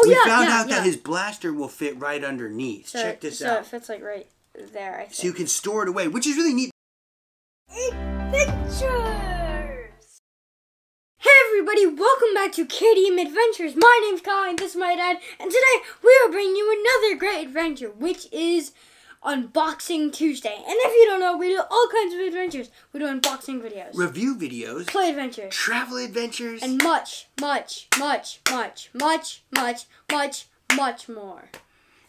we found out that his blaster will fit right underneath. So, check this out. So it fits like right there, I think. So you can store it away, which is really neat. Adventures! Hey everybody, welcome back to KDM Adventures. My name's Kai and this is my dad. And today we are bringing you another great adventure, which is Unboxing Tuesday. And if you don't know, we do all kinds of adventures. We do unboxing videos, review videos, play adventures, travel adventures, and much more.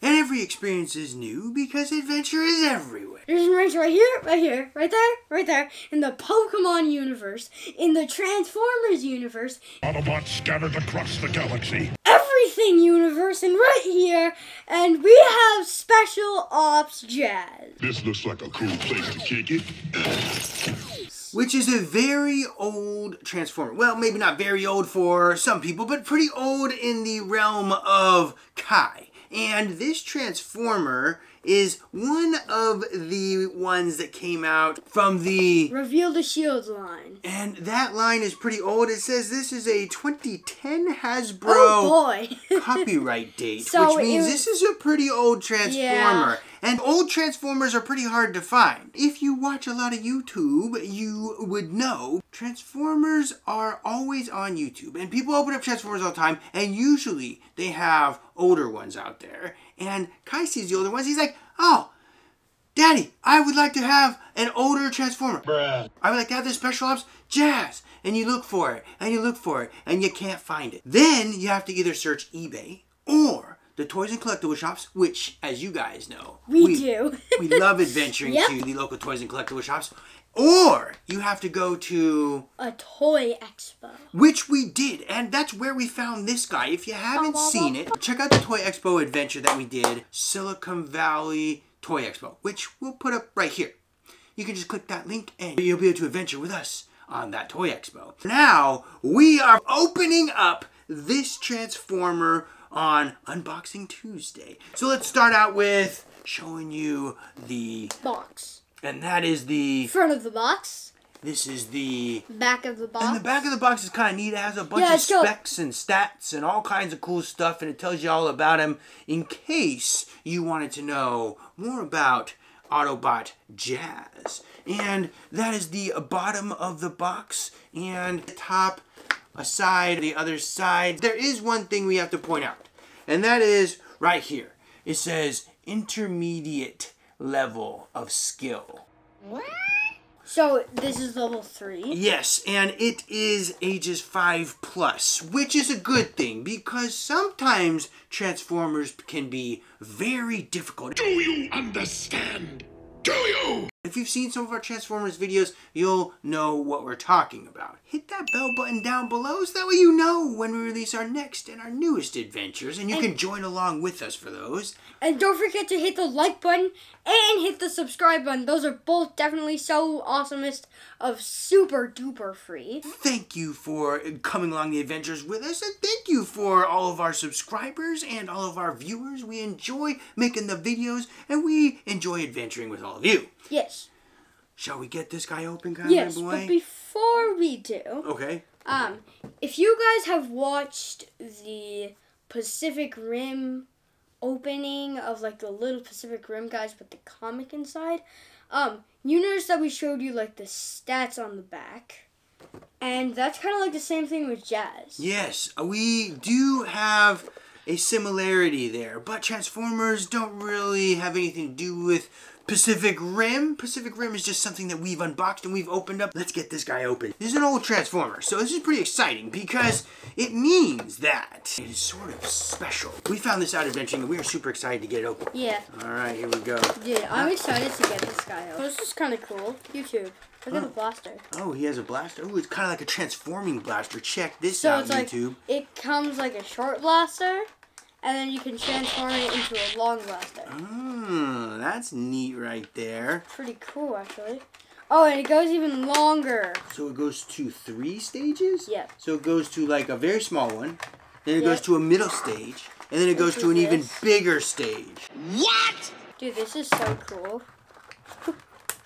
And every experience is new because adventure is everywhere. There's an adventure right here, right there, in the Pokemon universe, in the Transformers universe, Autobots scattered across the galaxy, everything universe, and right here, and we have Special Ops Jazz. This looks like a cool place to kick it. Which is a very old Transformer. Well, maybe not very old for some people, but pretty old in the realm of Kai. And this Transformer is one of the ones that came out from the Reveal the Shield line. And that line is pretty old. It says this is a 2010 Hasbro copyright date, so which means this is a pretty old Transformer. Yeah. And old Transformers are pretty hard to find. If you watch a lot of YouTube, you would know Transformers are always on YouTube. And people open up Transformers all the time, and usually they have older ones out there. And Kai sees the older ones, he's like, oh, Daddy, I would like to have an older Transformer. Bruh. I would like to have this Special Ops Jazz. And you look for it, and you look for it, and you can't find it. Then you have to either search eBay or the toys and collectible shops, which, as you guys know, we do. We love adventuring to the local toys and collectible shops. Or you have to go to a toy expo, which we did, and that's where we found this guy. If you haven't seen it, check out the Toy Expo adventure that we did, Silicon Valley Toy Expo, which we'll put up right here. You can just click that link and you'll be able to adventure with us on that Toy Expo. Now, we are opening up this Transformer on Unboxing Tuesday. So let's start out with showing you the box. And that is the front of the box. This is the back of the box. And the back of the box is kind of neat. It has a bunch of specs and stats and all kinds of cool stuff. And it tells you all about him in case you wanted to know more about Autobot Jazz. And that is the bottom of the box. And the top, a side, the other side. There is one thing we have to point out. And that is right here. It says intermediate level of skill. What? So this is level 3? Yes, and it is ages 5+, which is a good thing because sometimes Transformers can be very difficult. Do you understand? Do you? If you've seen some of our Transformers videos, you'll know what we're talking about. Hit that bell button down below so that way you know when we release our next and our newest adventures, and you can join along with us for those. And don't forget to hit the like button and hit the subscribe button. Those are both definitely so awesomest of super duper free. Thank you for coming along the adventures with us, and thank you for all of our subscribers and all of our viewers. We enjoy making the videos, and we enjoy adventuring with all of you. Yes. Shall we get this guy open, my boy? Yes, but before we do... Okay. If you guys have watched the Pacific Rim opening of, like, the little Pacific Rim guys with the comic inside, you noticed that we showed you, like, the stats on the back. And that's kind of like the same thing with Jazz. Yes, we do have a similarity there, but Transformers don't really have anything to do with Pacific Rim. Pacific Rim is just something that we've unboxed and we've opened up. Let's get this guy open. This is an old Transformer, so this is pretty exciting because it means that it is sort of special. We found this out adventuring and we are super excited to get it open. Yeah. Alright, here we go. Dude, I'm excited to get this guy open. This is kind of cool. YouTube. Look at the blaster. Oh, he has a blaster? Oh, it's kind of like a transforming blaster. Check this out, YouTube. Like, it comes like a short blaster. And then you can transform it into a long blaster. Oh, that's neat right there. Pretty cool, actually. Oh, and it goes even longer. So it goes to 3 stages? Yeah. So it goes to like a very small one, then it goes to a middle stage, and then it goes to an even bigger stage. What? Dude, this is so cool.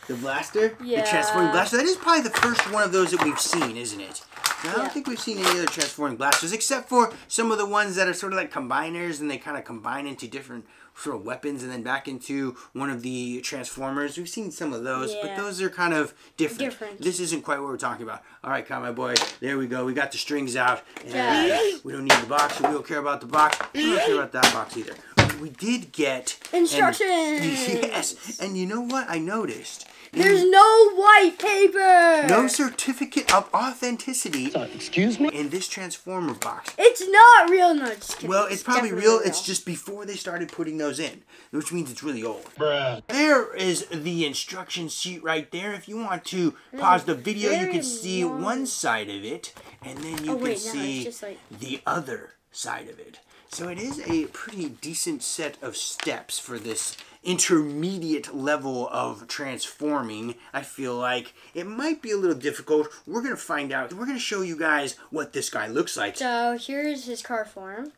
The blaster? Yeah. The transforming blaster? That is probably the first one of those that we've seen, isn't it? I don't think we've seen any other transforming blasters, except for some of the ones that are sort of like combiners, and they kind of combine into different sort of weapons and then back into one of the transformers. We've seen some of those, but those are kind of different. This isn't quite what we're talking about. All right, my boy, there we go. We got the strings out, and we don't need the box, so we don't care about the box. We don't care about that box either. We did get instructions. Yes, and you know what I noticed? There's no white paper. No certificate of authenticity. Excuse me? In this Transformer box. It's not real. No, just kidding. Well, it's probably real. It's just before they started putting those in, which means it's really old. Bruh. There is the instruction sheet right there. If you want to pause the video, you can see one side of it, and then you can see the other side of it. So it is a pretty decent set of steps for this intermediate level of transforming. I feel like it might be a little difficult. We're going to find out. We're going to show you guys what this guy looks like. So here's his car form.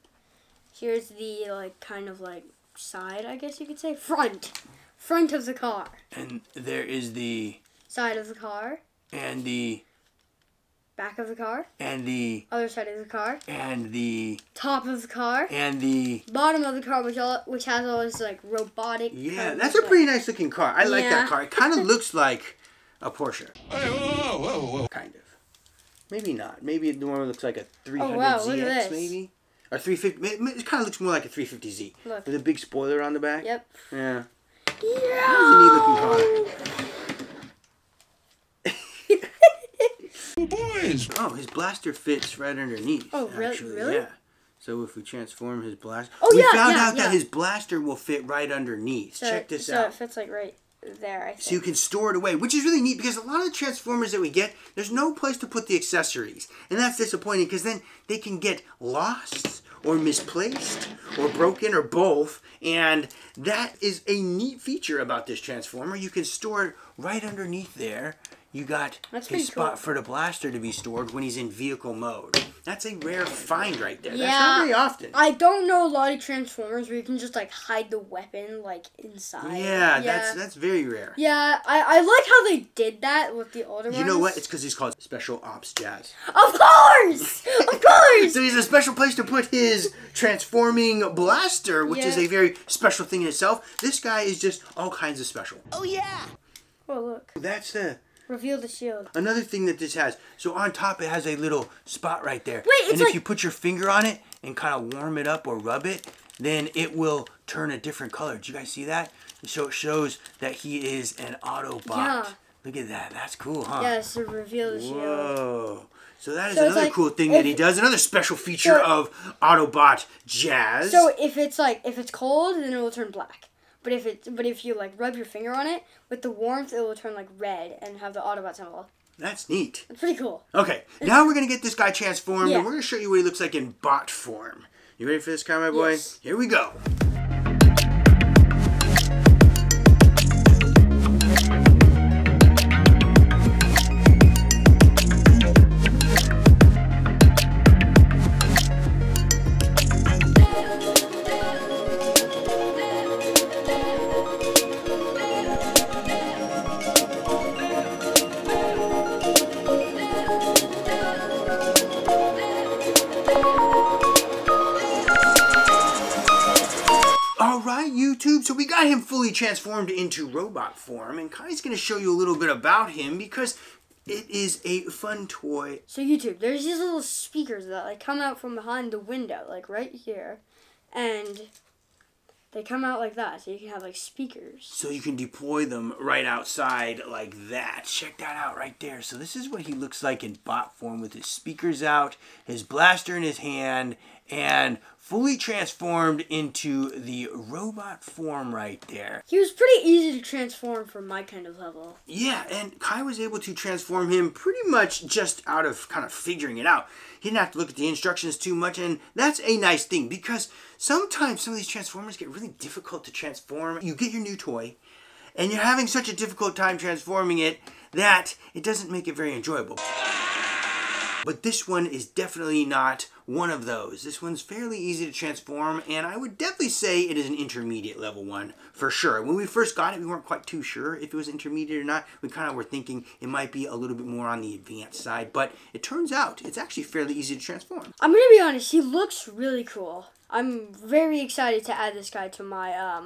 Here's the kind of side, I guess you could say. Front of the car. And there is the side of the car. And the back of the car. And the other side of the car. And the top of the car. And the bottom of the car, which has all this robotic. Yeah, that's a pretty nice looking car. I like that car. It kind of looks like a Porsche. Hey, whoa. Kind of. Maybe not. Maybe the one looks like a 300 look at ZX, this. maybe. Or 350. It kind of looks more like a 350Z. Look. With a big spoiler on the back. Yep. Yeah. Yeah. That was a neat looking car. Boys. Oh, his blaster fits right underneath. Oh, really? Yeah. So if we transform his blaster, we found out that his blaster will fit right underneath. So, Check this out. So it fits right there, I think. So you can store it away, which is really neat because a lot of the Transformers that we get, there's no place to put the accessories. And that's disappointing because then they can get lost or misplaced or broken or both. And that is a neat feature about this Transformer. You can store it right underneath there. You got a spot for the blaster to be stored when he's in vehicle mode. That's a rare find right there. Yeah, that's not very often. I don't know a lot of Transformers where you can just hide the weapon inside. Yeah, that's very rare. Yeah, I like how they did that with the older ones. You know what? It's because he's called Special Ops Jazz. Of course! Of course! So he's a special place to put his transforming blaster, which is a very special thing in itself. This guy is just all kinds of special. Oh, yeah! Oh, look. That's the... Reveal the shield. Another thing that this has, so on top it has a little spot right there. Wait, it's and if you put your finger on it and kind of warm it up or rub it, then it will turn a different color. Did you guys see that? So it shows that he is an Autobot. Yeah. Look at that. That's cool, huh? Yeah, it's to reveal the shield. Whoa. So that is another cool thing that he does. Another special feature of Autobot Jazz. So if it's cold, then it will turn black. But if you rub your finger on it, with the warmth, it will turn red and have the Autobot symbol. That's neat. It's pretty cool. Okay, now we're going to get this guy transformed, and we're going to show you what he looks like in bot form. You ready for this, my boy? Yes. Here we go. So we got him fully transformed into robot form, and Kai's going to show you a little bit about him because it is a fun toy. So YouTube, there's these little speakers that come out from behind the window, right here, and they come out like that, so you can have speakers. So you can deploy them right outside like that. Check that out right there. So this is what he looks like in bot form with his speakers out, his blaster in his hand, and fully transformed into the robot form right there. He was pretty easy to transform for my kind of level. Yeah, and Kai was able to transform him pretty much just out of kind of figuring it out. He didn't have to look at the instructions too much, and that's a nice thing because sometimes some of these Transformers get really difficult to transform. You get your new toy, and you're having such a difficult time transforming it that it doesn't make it very enjoyable. But this one is definitely not one of those. This one's fairly easy to transform, and I would definitely say it is an intermediate level one for sure. When we first got it, we weren't quite too sure if it was intermediate or not. We kind of were thinking it might be a little bit more on the advanced side, but it turns out it's actually fairly easy to transform. I'm gonna be honest, he looks really cool. I'm very excited to add this guy to my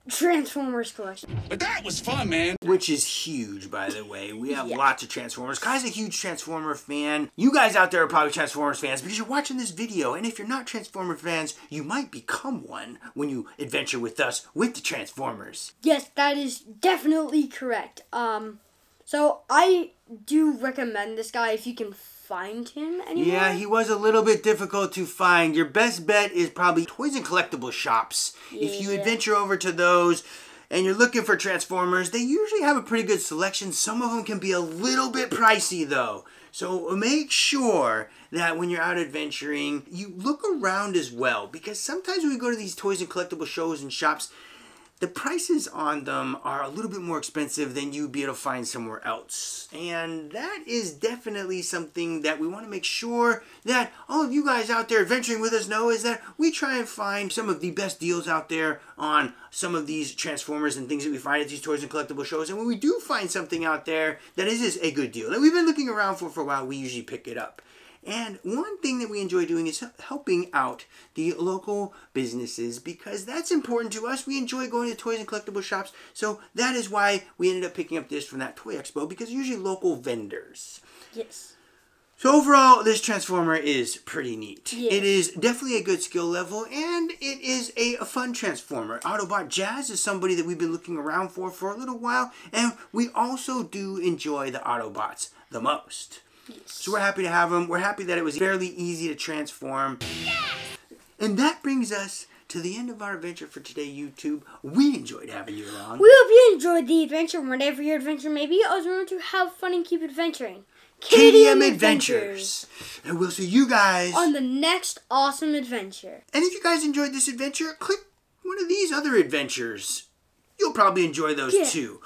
Transformers collection. But that was fun, man. Which is huge, by the way. We have lots of Transformers. Kai's a huge Transformer fan. You guys out there are probably Transformers fans because you're watching this video. And if you're not Transformer fans, you might become one when you adventure with us with the Transformers. Yes, that is definitely correct. So I do recommend this guy if you can find him anywhere. Yeah, he was a little bit difficult to find. Your best bet is probably toys and collectible shops. Yeah. If you adventure over to those and you're looking for Transformers, they usually have a pretty good selection. Some of them can be a little bit pricey though. So make sure that when you're out adventuring, you look around as well. Because sometimes when we go to these toys and collectible shows and shops, the prices on them are a little bit more expensive than you'd be able to find somewhere else. And that is definitely something that we want to make sure that all of you guys out there adventuring with us know, is that we try and find some of the best deals out there on some of these Transformers and things that we find at these toys and collectible shows. And when we do find something out there that is a good deal that we've been looking around for a while, we usually pick it up. And one thing that we enjoy doing is helping out the local businesses, because that's important to us. We enjoy going to toys and collectible shops, so that is why we ended up picking up this from that Toy Expo, because usually local vendors. Yes. So overall, this Transformer is pretty neat. Yes. It is definitely a good skill level, and it is a fun Transformer. Autobot Jazz is somebody that we've been looking around for a little while, and we also do enjoy the Autobots the most. Yes. So we're happy to have them. We're happy that it was fairly easy to transform. Yes! And that brings us to the end of our adventure for today, YouTube. We enjoyed having you along. We hope you enjoyed the adventure. Whatever your adventure may be, always remember to have fun and keep adventuring. KDM Adventures. And we'll see you guys on the next awesome adventure. And if you guys enjoyed this adventure, click one of these other adventures. You'll probably enjoy those too.